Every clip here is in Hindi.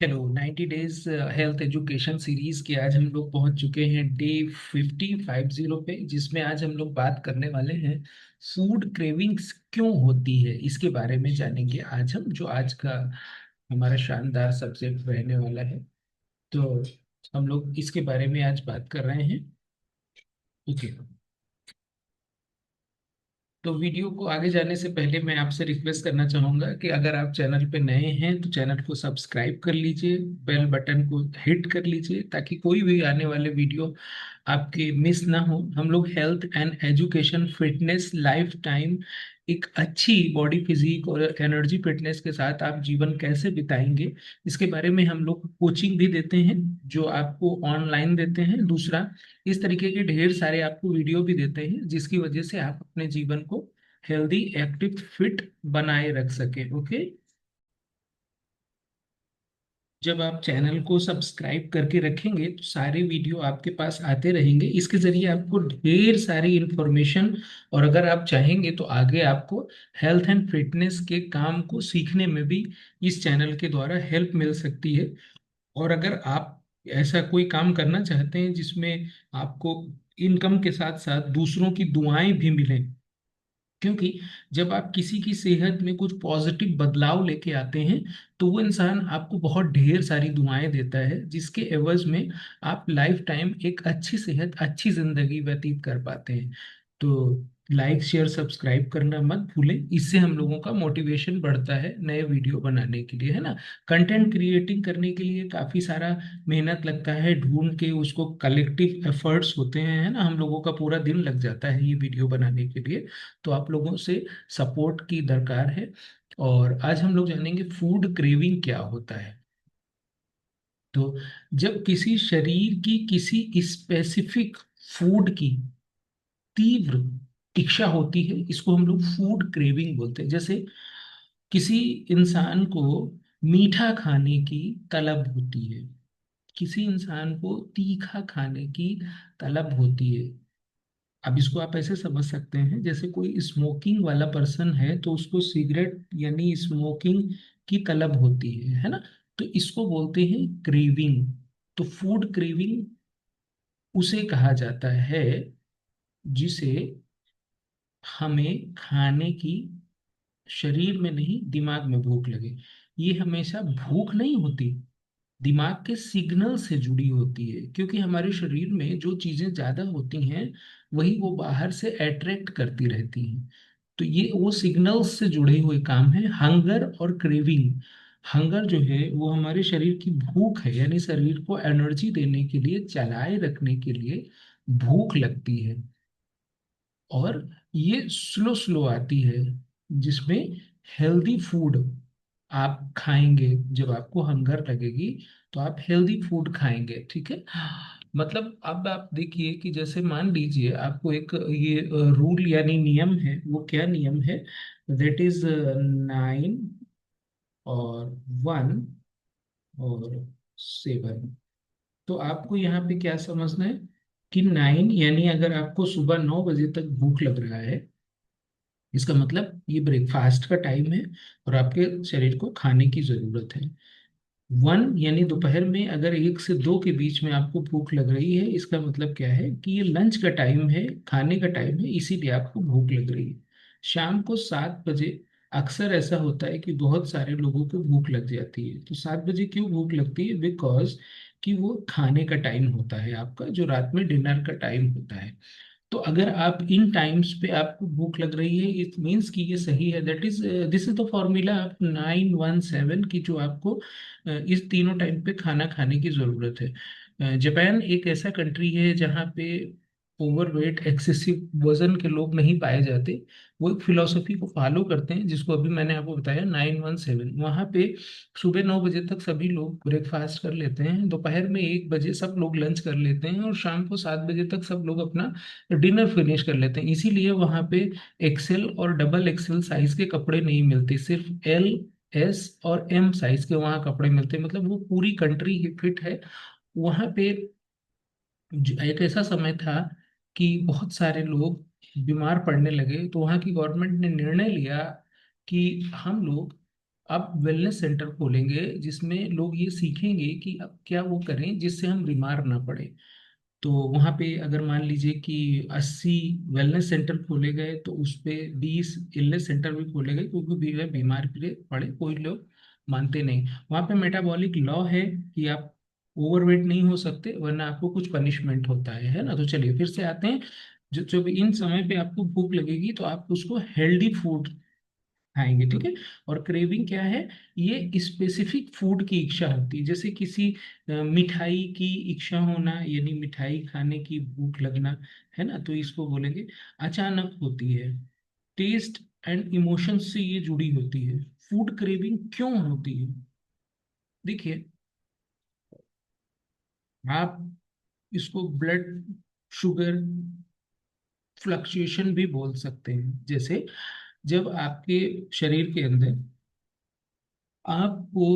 Hello 90 days health education series के आज हम लोग पहुंच चुके हैं डे 50 पे, जिसमें आज हम लोग बात करने वाले हैं फूड क्रेविंग्स क्यों होती है, इसके बारे में जानेंगे आज हम, जो आज का हमारा शानदार सब्जेक्ट रहने वाला है। तो हम लोग इसके बारे में आज बात कर रहे हैं। ओके। तो वीडियो को आगे जाने से पहले मैं आपसे रिक्वेस्ट करना चाहूंगा कि अगर आप चैनल पे नए हैं तो चैनल को सब्सक्राइब कर लीजिए, बेल बटन को हिट कर लीजिए, ताकि कोई भी आने वाले वीडियो आपके मिस ना हो। हम लोग health and education fitness life time एक अच्छी बॉडी फिजिक और एनर्जी फिटनेस के साथ आप जीवन कैसे बिताएंगे, इसके बारे में हम लोग कोचिंग भी देते हैं, जो आपको ऑनलाइन देते हैं। दूसरा, इस तरीके के ढेर सारे आपको वीडियो भी देते हैं, जिसकी वजह से आप अपने जीवन को हेल्दी एक्टिव फिट बनाए रख सके। ओके। जब आप चैनल को सब्सक्राइब करके रखेंगे तो सारे वीडियो आपके पास आते रहेंगे, इसके जरिए आपको ढेर सारी इंफॉर्मेशन, और अगर आप चाहेंगे तो आगे आपको हेल्थ एंड फिटनेस के काम को सीखने में भी इस चैनल के द्वारा हेल्प मिल सकती है। और अगर आप ऐसा कोई काम करना चाहते हैं जिसमें आपको इनकम के साथ साथ दूसरों की दुआएं भी मिलें, क्योंकि जब आप किसी की सेहत में कुछ पॉजिटिव बदलाव लेके आते हैं तो वो इंसान आपको बहुत ढेर सारी दुआएं देता है, जिसके एवज में आप लाइफ टाइम एक अच्छी सेहत अच्छी जिंदगी व्यतीत कर पाते हैं। तो लाइक शेयर सब्सक्राइब करना मत भूलें, इससे हम लोगों का मोटिवेशन बढ़ता है नए वीडियो बनाने के लिए, है ना। कंटेंट क्रिएटिंग करने के लिए काफी सारा मेहनत लगता है, ढूंढ के उसको कलेक्टिव एफर्ट्स होते हैं, है ना। हम लोगों का पूरा दिन लग जाता है ये वीडियो बनाने के लिए। तो आप लोगों से सपोर्ट की दरकार है। और आज हम लोग जानेंगे फूड क्रेविंग क्या होता है। तो जब किसी शरीर की किसी स्पेसिफिक फूड की तीव्र इच्छा होती है, इसको हम लोग फूड क्रेविंग बोलते हैं। जैसे किसी इंसान को मीठा खाने की तलब होती है, किसी इंसान को तीखा खाने की तलब होती है। अब इसको आप ऐसे समझ सकते हैं, जैसे कोई स्मोकिंग वाला पर्सन है तो उसको सिगरेट यानी स्मोकिंग की तलब होती है ना। तो इसको बोलते हैं क्रेविंग। तो फूड क्रेविंग उसे कहा जाता है जिसे हमें खाने की शरीर में नहीं दिमाग में भूख लगे। ये हमेशा भूख नहीं होती, दिमाग के सिग्नल से जुड़ी होती है, क्योंकि हमारे शरीर में जो चीजें ज्यादा होती हैं वही वो बाहर से अट्रैक्ट करती रहती हैं। तो ये वो सिग्नल्स से जुड़े हुए काम है, हंगर और क्रेविंग। हंगर जो है वो हमारे शरीर की भूख है, यानी शरीर को एनर्जी देने के लिए, चलाए रखने के लिए भूख लगती है। और ये स्लो स्लो आती है, जिसमें हेल्दी फूड आप खाएंगे। जब आपको हंगर लगेगी तो आप हेल्दी फूड खाएंगे, ठीक है। मतलब अब आप देखिए कि जैसे मान लीजिए आपको एक ये रूल यानी नियम है। वो क्या नियम है? दैट इज 9 और 1 और 7। तो आपको यहाँ पे क्या समझना है कि 9 यानी अगर आपको सुबह 9 बजे तक भूख लग रहा है, इसका मतलब ये ब्रेकफास्ट का टाइम है और आपके शरीर को खाने की जरूरत है। 1 यानी दोपहर में अगर 1 से 2 के बीच में आपको भूख लग रही है, इसका मतलब क्या है कि ये लंच का टाइम है, खाने का टाइम है, इसीलिए आपको भूख लग रही है। शाम को 7 बजे अक्सर ऐसा होता है कि बहुत सारे लोगों को भूख लग जाती है। तो 7 बजे क्यों भूख लगती है? बिकॉज कि वो खाने का टाइम होता है आपका, जो रात में डिनर का टाइम होता है। तो अगर आप इन टाइम्स पे आपको भूख लग रही है, इट मीन्स कि ये सही है। That is this is the formula of 917 की, जो आपको इस तीनों टाइम पे खाना खाने की जरूरत है। जापान एक ऐसा कंट्री है जहाँ पे ओवरवेट एक्सेसिव वजन के लोग नहीं पाए जाते। वो एक फिलोसफी को फॉलो करते हैं, जिसको अभी मैंने आपको बताया 917। वहाँ पे सुबह 9 बजे तक सभी लोग ब्रेकफास्ट कर लेते हैं, दोपहर में 1 बजे सब लोग लंच कर लेते हैं, और शाम को 7 बजे तक सब लोग अपना डिनर फिनिश कर लेते हैं। इसीलिए वहाँ पे एक्सेल और डबल एक्सेल साइज के कपड़े नहीं मिलते, सिर्फ एल, एस और एम साइज के वहाँ कपड़े मिलते हैं। मतलब वो पूरी कंट्री ही फिट है वहाँ पे। एक ऐसा समय था कि बहुत सारे लोग बीमार पड़ने लगे, तो वहाँ की गवर्नमेंट ने निर्णय लिया कि हम लोग आप वेलनेस सेंटर खोलेंगे जिसमें लोग ये सीखेंगे कि अब क्या वो करें जिससे हम बीमार ना पड़े। तो वहाँ पे अगर मान लीजिए कि 80 वेलनेस सेंटर खोले गए तो उस पे 20 इलनेस सेंटर भी खोले गए, क्योंकि बीमार पड़े कोई लोग मानते नहीं। वहाँ पे मेटाबॉलिक लॉ है कि आप ओवरवेट नहीं हो सकते, वरना आपको कुछ पनिशमेंट होता है ना। तो चलिए फिर से आते हैं। जो जो भी इन समय पे आपको भूख लगेगी तो आप उसको हेल्दी फूड खाएंगे, ठीक है। और क्रेविंग क्या है? ये स्पेसिफिक फूड की इच्छा होती है, जैसे किसी मिठाई की इच्छा होना, यानी मिठाई खाने की भूख लगना, है ना। तो इसको बोलेंगे अचानक होती है। टेस्ट एंड इमोशन से ये जुड़ी होती है। फूड क्रेविंग क्यों होती है? देखिए, आप इसको ब्लड शुगर फ्लक्चुएशन भी बोल सकते हैं। जैसे जब आपके शरीर के अंदर आपको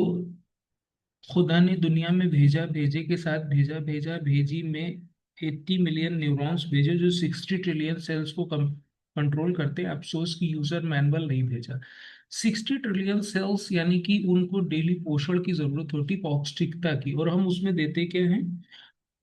खुदा ने दुनिया में भेजा, भेजे के साथ भेजा, भेजा भेजी में 80 मिलियन न्यूरॉन्स भेजे जो 60 ट्रिलियन सेल्स को कंट्रोल करते हैं। अफसोस की यूजर मैनुअल नहीं भेजा। 60 ट्रिलियन सेल्स यानी कि उनको डेली पोषण की जरूरत होती, पौष्टिकता की, और हम उसमें देते क्या हैं?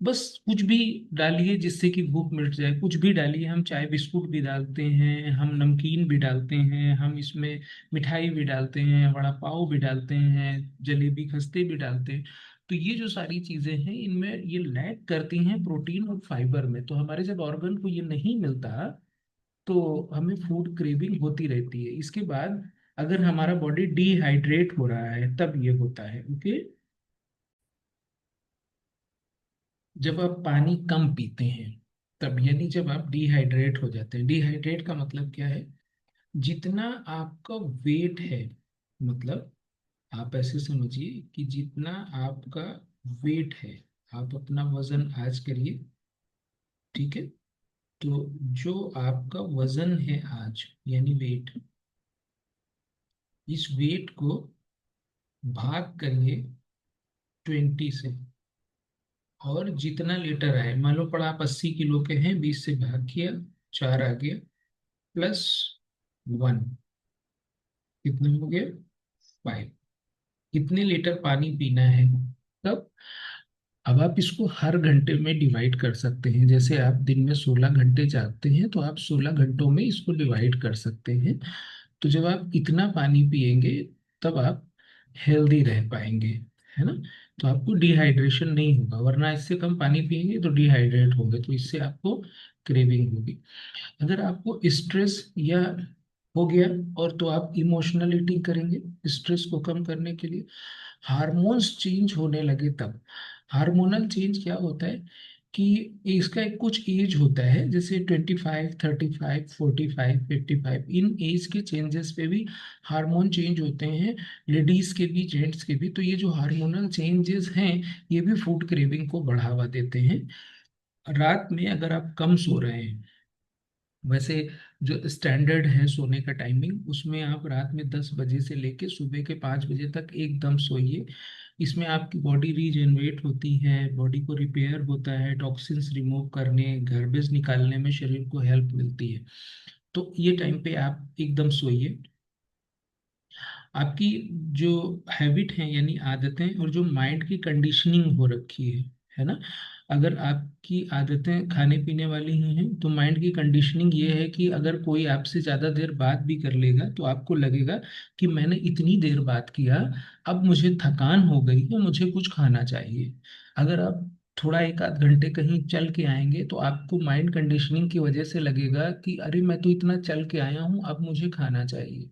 बस कुछ भी डालिए जिससे कि भूख मिट जाए, कुछ भी डालिए। हम चाय बिस्कुट भी डालते हैं, हम नमकीन भी डालते हैं, हम इसमें मिठाई भी डालते हैं, वड़ा पाव भी डालते हैं, जलेबी खस्ते भी डालते हैं। तो ये जो सारी चीजें हैं इनमें ये लैक करती हैं प्रोटीन और फाइबर में। तो हमारे जब ऑर्गन को ये नहीं मिलता तो हमें फूड क्रेविंग होती रहती है। इसके बाद अगर हमारा बॉडी डिहाइड्रेट हो रहा है तब ये होता है, ओके। जब आप पानी कम पीते हैं तब, यानी जब आप डिहाइड्रेट हो जाते हैं। डिहाइड्रेट का मतलब क्या है? जितना आपका वेट है, मतलब आप ऐसे समझिए कि जितना आपका वेट है, आप अपना वजन आज करिए, ठीक है। तो जो आपका वजन है आज, यानी वेट, इस वेट को भाग करिए 20 से, और जितना लीटर आए, मान लो पड़ा आप 80 किलो के हैं, 20 से भाग किया, 4 आ गया, +1, कितना हो गया? 5। कितने लीटर पानी पीना है? तब अब आप इसको हर घंटे में डिवाइड कर सकते हैं। जैसे आप दिन में 16 घंटे जागते हैं तो आप 16 घंटों में इसको डिवाइड कर सकते हैं। तो जब आप इतना पानी पिएंगे तब आप हेल्दी रह पाएंगे, है ना। तो आपको डिहाइड्रेशन नहीं होगा, वरना इससे कम पानी पिएंगे तो डिहाइड्रेट होंगे, तो इससे आपको क्रेविंग होगी। अगर आपको स्ट्रेस या हो गया और तो आप इमोशनल ईटिंग करेंगे स्ट्रेस को कम करने के लिए। हार्मोन्स चेंज होने लगे तब। हार्मोनल चेंज क्या होता है कि इसका एक कुछ एज होता है, जैसे 25, 35, 45, 55, इन एज के चेंजेस पे भी हार्मोन चेंज होते हैं, लेडीज के भी जेंट्स के भी। तो ये जो हार्मोनल चेंजेस हैं ये भी फूड क्रेविंग को बढ़ावा देते हैं। रात में अगर आप कम सो रहे हैं, वैसे जो स्टैंडर्ड है सोने का टाइमिंग, उसमें आप रात में 10 बजे से लेके सुबह के 5 बजे तक एकदम सोइए। इसमें आपकी बॉडी रीजनरेट होती है, बॉडी को रिपेयर होता है, टॉक्सिन्स रिमूव करने, गार्बेज निकालने में शरीर को हेल्प मिलती है। तो ये टाइम पे आप एकदम सोइए। आपकी जो हैबिट है, यानी आदतें, और जो माइंड की कंडीशनिंग हो रखी है ना। अगर आपकी आदतें खाने पीने वाली ही हैं तो माइंड की कंडीशनिंग ये है कि अगर कोई आपसे ज़्यादा देर बात भी कर लेगा तो आपको लगेगा कि मैंने इतनी देर बात किया, अब मुझे थकान हो गई है, मुझे कुछ खाना चाहिए। अगर आप थोड़ा 1 आध घंटे कहीं चल के आएंगे तो आपको माइंड कंडीशनिंग की वजह से लगेगा कि अरे मैं तो इतना चल के आया हूँ, अब मुझे खाना चाहिए।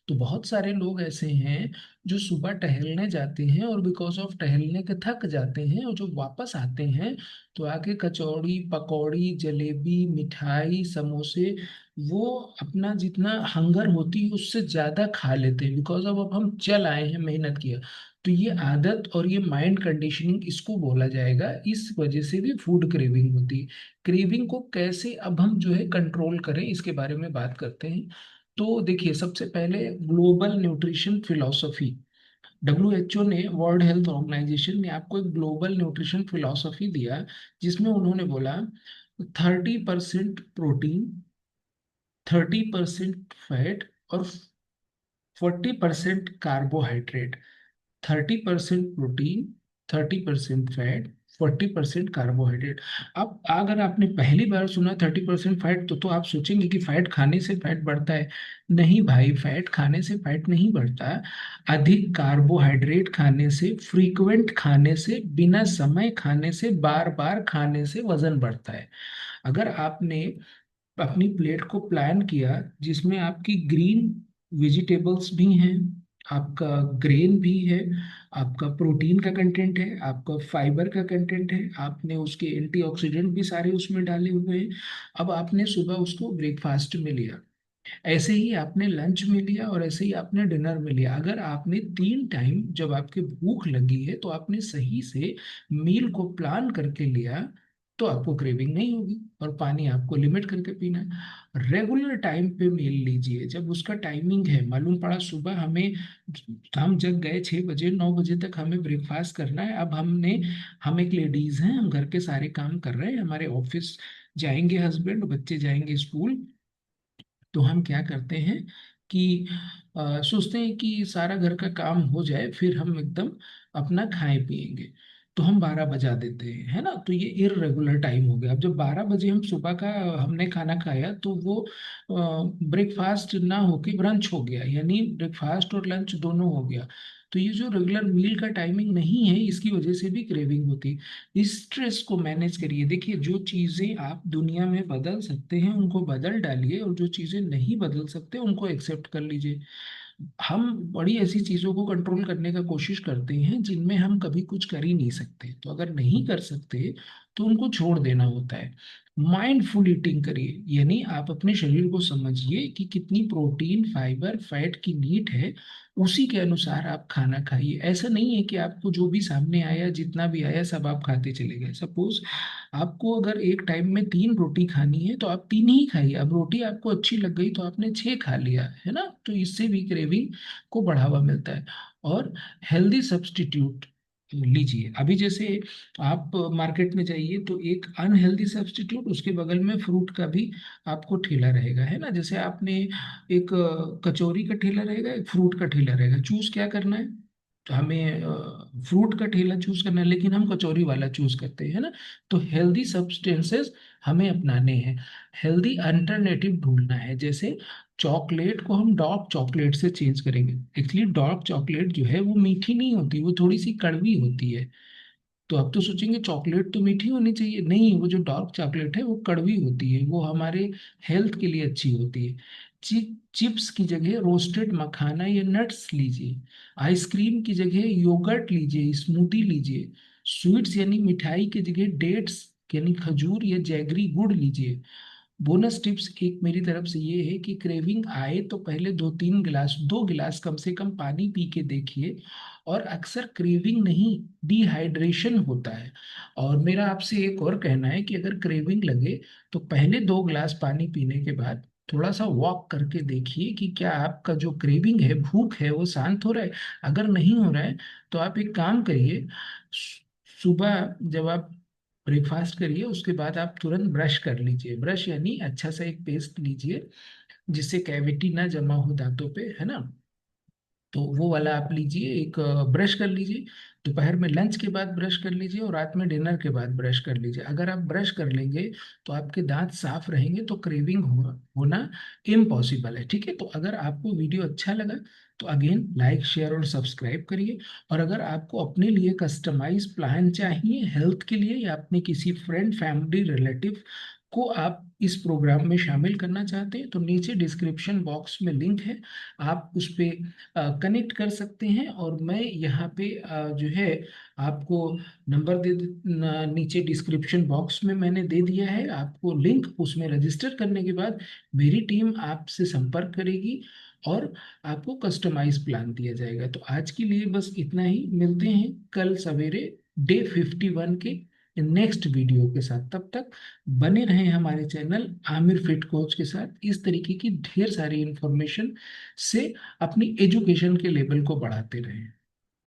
तो बहुत सारे लोग ऐसे हैं जो सुबह टहलने जाते हैं और बिकॉज ऑफ टहलने के थक जाते हैं, और जो वापस आते हैं तो आके कचौड़ी पकौड़ी जलेबी मिठाई समोसे, वो अपना जितना हंगर होती है उससे ज्यादा खा लेते हैं, बिकॉज ऑफ अब हम चल आए हैं, मेहनत किया। तो ये आदत और ये माइंड कंडीशनिंग इसको बोला जाएगा। इस वजह से भी फूड क्रेविंग होती है। क्रेविंग को कैसे अब हम जो है कंट्रोल करें, इसके बारे में बात करते हैं। तो देखिए, सबसे पहले ग्लोबल न्यूट्रिशन फिलॉसफी, WHO ने, वर्ल्ड हेल्थ ऑर्गेनाइजेशन ने आपको एक ग्लोबल न्यूट्रिशन फिलॉसफी दिया, जिसमें उन्होंने बोला 30% प्रोटीन, 30% फैट और 40% कार्बोहाइड्रेट, 30% प्रोटीन, 30% फैट, 40% कार्बोहाइड्रेट। अब अगर आपने पहली बार सुना 30% फैट, तो आप सोचेंगे कि फैट खाने से फैट बढ़ता है। नहीं भाई, फैट खाने से फैट नहीं बढ़ता। अधिक कार्बोहाइड्रेट खाने से, फ्रीक्वेंट खाने से, बिना समय खाने से, बार बार खाने से वजन बढ़ता है। अगर आपने अपनी प्लेट को प्लान किया जिसमें आपकी ग्रीन वेजिटेबल्स भी हैं, आपका ग्रेन भी है, आपका प्रोटीन का कंटेंट है, आपका फाइबर का कंटेंट है, आपने उसके एंटीऑक्सीडेंट भी सारे उसमें डाले हुए हैं। अब आपने सुबह उसको ब्रेकफास्ट में लिया, ऐसे ही आपने लंच में लिया, और ऐसे ही आपने डिनर में लिया। अगर आपने 3 टाइम जब आपकी भूख लगी है तो आपने सही से मील को प्लान करके लिया, तो आपको क्रेविंग नहीं होगी। और पानी आपको लिमिट करके पीना है। रेगुलर टाइम पे मील लीजिए, जब उसका टाइमिंग है, मालूम पड़ा सुबह हमें, हम जग गए 6 बजे, 9 बजे तक हमें ब्रेकफास्ट करना है। अब हम एक लेडीज हैं, हम घर के सारे काम कर रहे हैं, हमारे ऑफिस जाएंगे हस्बैंड, बच्चे जाएंगे स्कूल, तो हम क्या करते हैं कि सोचते हैं कि सारा घर का काम हो जाए फिर हम एकदम अपना खाएं पिएंगे। तो हम 12 बजा देते हैं, है ना। तो ये इररेगुलर टाइम हो गया। अब जब 12 बजे हम सुबह का हमने खाना खाया, तो वो ब्रेकफास्ट ना होके ब्रंच हो गया, यानी ब्रेकफास्ट और लंच दोनों हो गया। तो ये जो रेगुलर मील का टाइमिंग नहीं है, इसकी वजह से भी क्रेविंग होती है। इस स्ट्रेस को मैनेज करिए। देखिए, जो चीजें आप दुनिया में बदल सकते हैं उनको बदल डालिए, और जो चीजें नहीं बदल सकते उनको एक्सेप्ट कर लीजिए। हम बड़ी ऐसी चीजों को कंट्रोल करने का कोशिश करते हैं जिनमें हम कभी कुछ कर ही नहीं सकते, तो अगर नहीं कर सकते तो उनको छोड़ देना होता है। माइंडफुल ईटिंग करिए, यानी आप अपने शरीर को समझिए कि कितनी प्रोटीन, फाइबर, फैट की नीड है, उसी के अनुसार आप खाना खाइए। ऐसा नहीं है कि आपको जो भी सामने आया, जितना भी आया, सब आप खाते चले गए। सपोज आपको अगर एक टाइम में 3 रोटी खानी है तो आप 3 ही खाइए। अब रोटी आपको अच्छी लग गई तो आपने 6 खा लिया, है ना। तो इससे भी क्रेविंग को बढ़ावा मिलता है। और हेल्दी सब्स्टिट्यूट लीजिए। अभी जैसे आप मार्केट में जाइए तो एक अनहेल्दी सब्स्टिट्यूट, उसके बगल में फ्रूट का भी आपको ठेला रहेगा, है ना। जैसे आपने एक कचौरी का ठेला रहेगा, एक फ्रूट का ठेला रहेगा, चूज क्या करना है। तो हमें फ्रूट का ठेला चूज करना है, लेकिन हम कचौरी वाला चूज करते हैं, है ना। तो हेल्दी सब्सटेंसेस हमें अपनाने हैं, हेल्दी अल्टरनेटिव ढूंढना है। जैसे चॉकलेट को हम डार्क चॉकलेट से चेंज करेंगे। एक्चुअली डार्क चॉकलेट जो है वो मीठी नहीं होती, वो थोड़ी सी कड़वी होती है। तो अब तो सोचेंगे चॉकलेट तो मीठी होनी चाहिए, नहीं, वो जो डार्क चॉकलेट है वो कड़वी होती है, वो हमारे हेल्थ के लिए अच्छी होती है। चिप्स की जगह रोस्टेड मखाना या नट्स लीजिए। आइसक्रीम की जगह योगर्ट लीजिए, स्मूदी लीजिए। स्वीट्स यानी मिठाई की जगह डेट्स यानी खजूर या जैगरी गुड़ लीजिए। बोनस टिप्स एक मेरी तरफ से ये है कि क्रेविंग आए तो पहले 2-3 गिलास, 2 गिलास कम से कम पानी पी के देखिए। और अक्सर क्रेविंग नहीं, डिहाइड्रेशन होता है। और मेरा आपसे एक और कहना है कि अगर क्रेविंग लगे तो पहले 2 गिलास पानी पीने के बाद थोड़ा सा वॉक करके देखिए कि क्या आपका जो क्रेविंग है, भूख है, वो शांत हो रहा है। अगर नहीं हो रहा है तो आप एक काम करिए, सुबह जब आप ब्रेकफास्ट करिए उसके बाद आप तुरंत ब्रश कर लीजिए। ब्रश यानी अच्छा सा एक पेस्ट लीजिए जिससे कैविटी ना जमा हो दांतों पे, है ना। तो वो वाला आप लीजिए, एक ब्रश कर लीजिए। दोपहर में लंच के बाद ब्रश कर लीजिए, और रात में डिनर के बाद ब्रश कर लीजिए। अगर आप ब्रश कर लेंगे तो आपके दांत साफ रहेंगे, तो क्रेविंग होना इम्पॉसिबल है। ठीक है, तो अगर आपको वीडियो अच्छा लगा तो अगेन लाइक, शेयर और सब्सक्राइब करिए। और अगर आपको अपने लिए कस्टमाइज प्लान चाहिए हेल्थ के लिए, या अपने किसी फ्रेंड, फैमिली, रिलेटिव को आप इस प्रोग्राम में शामिल करना चाहते हैं, तो नीचे डिस्क्रिप्शन बॉक्स में लिंक है, आप उस पर कनेक्ट कर सकते हैं। और मैं यहाँ पे जो है आपको नंबर नीचे डिस्क्रिप्शन बॉक्स में मैंने दे दिया है आपको लिंक। उसमें रजिस्टर करने के बाद मेरी टीम आपसे संपर्क करेगी और आपको कस्टमाइज प्लान दिया जाएगा। तो आज के लिए बस इतना ही, मिलते हैं कल सवेरे डे 51 के नेक्स्ट वीडियो के साथ। तब तक बने रहें हमारे चैनल आमिर फिट कोच के साथ। इस तरीके की ढेर सारी इंफॉर्मेशन से अपनी एजुकेशन के लेवल को बढ़ाते रहें।